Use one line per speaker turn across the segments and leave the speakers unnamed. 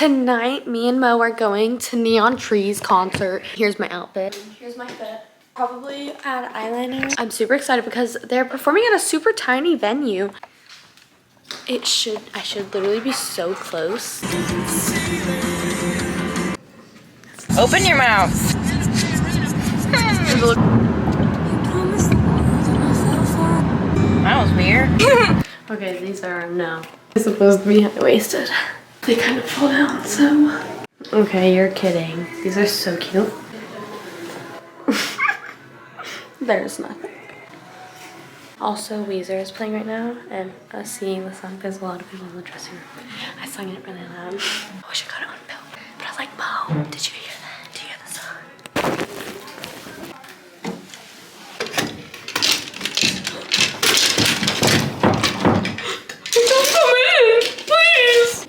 Tonight, me and Mo are going to Neon Trees concert. Here's my outfit. Here's my fit. Probably add eyeliner. I'm super excited because they're performing at a super tiny venue. I should literally be so close.
Open your mouth. That was weird.
Okay, these are no. It's supposed to be high-waisted. They kind of fall down, so. Okay, you're kidding. These are so cute. There's nothing. Also, Weezer is playing right now, and us singing the song, there's a lot of people in the dressing room. I sung it really loud. I wish I got it on film. But I was like, Mo, did you hear that? Do you hear the song? Don't come in, please!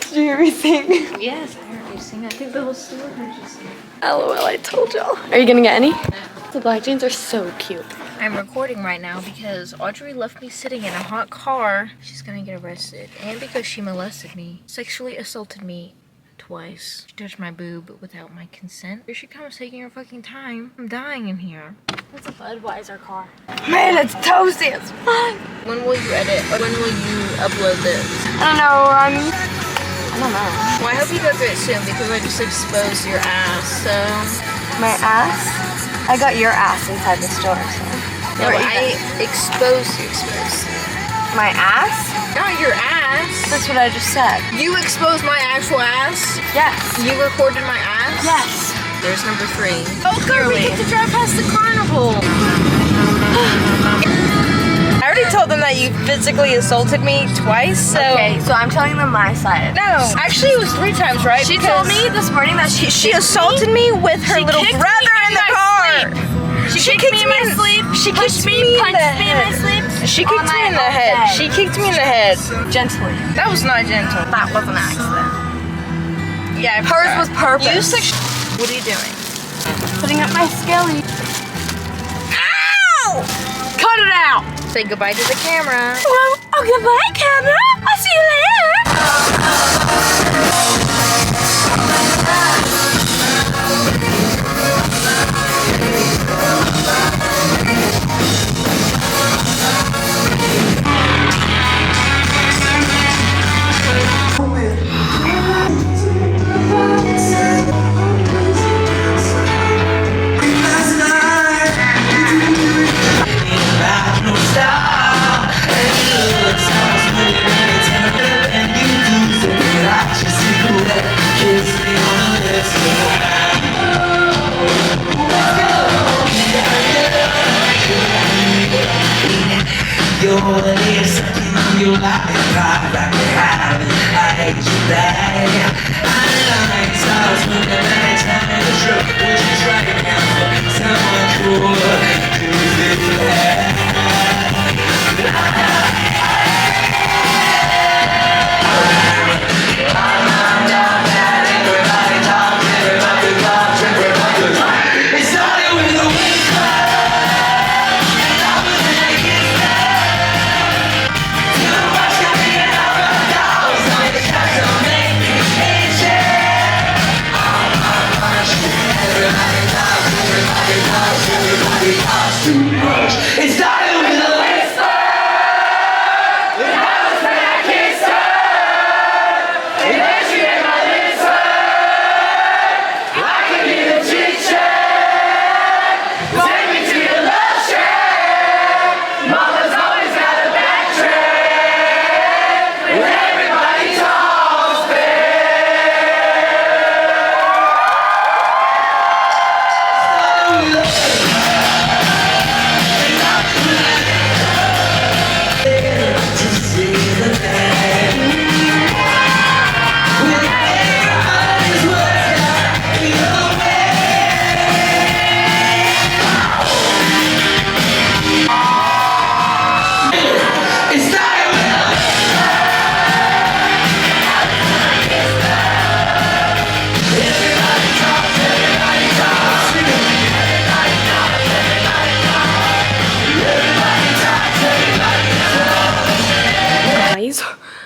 Did you hear me sing?
Yes, I heard you sing. I think the whole store heard you sing.
LOL, I told y'all. Are you gonna get any? The black jeans are so cute.
I'm recording right now because Audrey left me sitting in a hot car. She's gonna get arrested. And because she molested me. Sexually assaulted me twice. She touched my boob without my consent. Here she comes taking her fucking time. I'm dying in here.
That's a Budweiser car.
Man, it's toasty as fuck. When will you edit? Or when will you upload this?
I don't know, I don't know.
Well, I hope you go through it soon because I just exposed your ass, so.
My ass? I got your ass inside the store, so.
No, I exposed you.
My ass?
Not your ass.
That's what I just said.
You exposed my actual ass?
Yes.
You recorded my ass?
Yes.
There's number 3. Oh, girl, we get to drive past the carnival. I already told them that you physically assaulted me twice, so.
Okay, so I'm telling them my side.
No, actually it was 3 times, right?
She told me this morning that
she assaulted me with her little brother in the car.
She kicked me in my sleep.
She kicked me in the head. She kicked me in the head. She kicked me in the head.
Gently.
That was not gentle.
That was an accident.
Yeah,
hers was purpose.
You such. What are you doing?
Putting up my skelly.
Ow!
Cut it out.
Say goodbye to the camera.
Well, oh, goodbye, camera. I'll see you later.
It started with a whisper.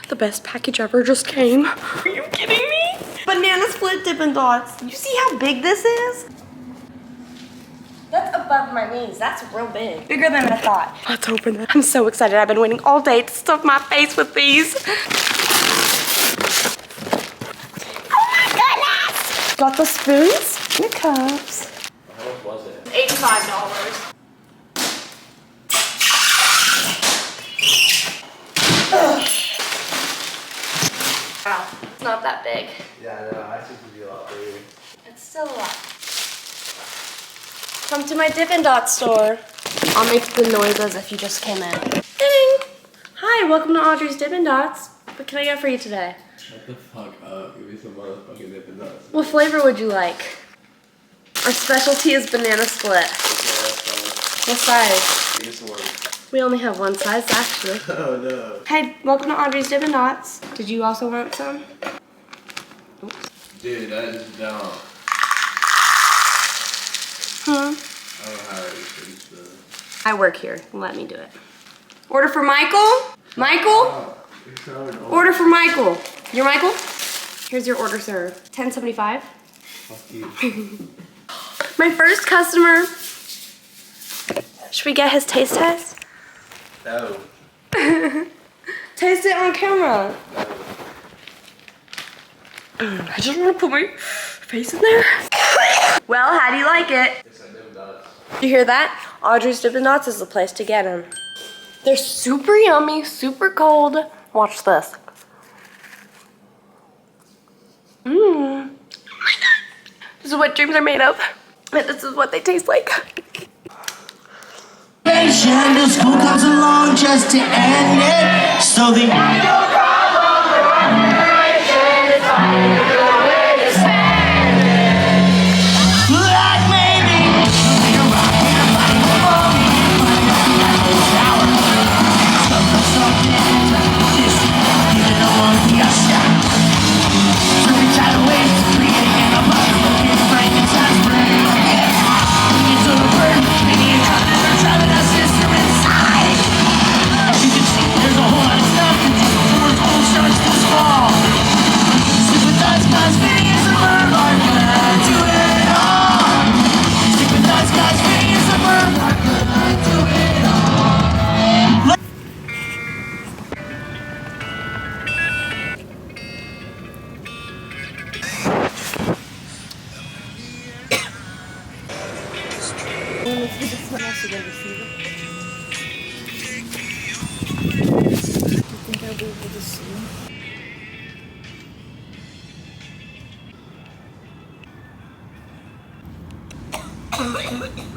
The best package ever just came. Are you kidding me? Banana split Dippin' Dots. You see how big this is? That's above my knees. That's real big. Bigger than I thought. Let's open it. I'm so excited. I've been waiting all day to stuff my face with these. Oh my goodness! Got the spoons and the cups.
How much was it?
$85. Wow, it's not that big.
Yeah, I know. I think it'd be a lot bigger.
It's still a lot. Come to my Dippin' Dot store. I'll make the noise as if you just came in. Ding! Hi, welcome to Audrey's Dippin' Dots. What can I get for you today?
Shut the fuck up. Give me some motherfucking Dippin' Dots.
What flavor would you like? Our specialty is banana split.
Yeah, that's fine.
What size?
Give me some more.
We only have one size, actually.
Oh no.
Hey, welcome to Audrey's Dippin' Dots. Did you also want some?
Dude, that is dumb. I don't know how it is the...
I work here. Let me do it. Order for Michael? Michael?
Oh, you're so annoying.
Order for Michael. You're Michael? Here's your order, sir. $10.75.
Fuck you.
My first customer. Should we get his taste test?
No.
Taste it on camera.
No.
I just want to put my face in there. Well, how do you like it?
It's like Dippin' Dots.
You hear that? Audrey's Dippin' Dots is the place to get them. They're super yummy, super cold. Watch this. Mmm. Oh my god. This is what dreams are made of. And this is what they taste like.
Till school comes along just to end it. So the like maybe
Oh my god.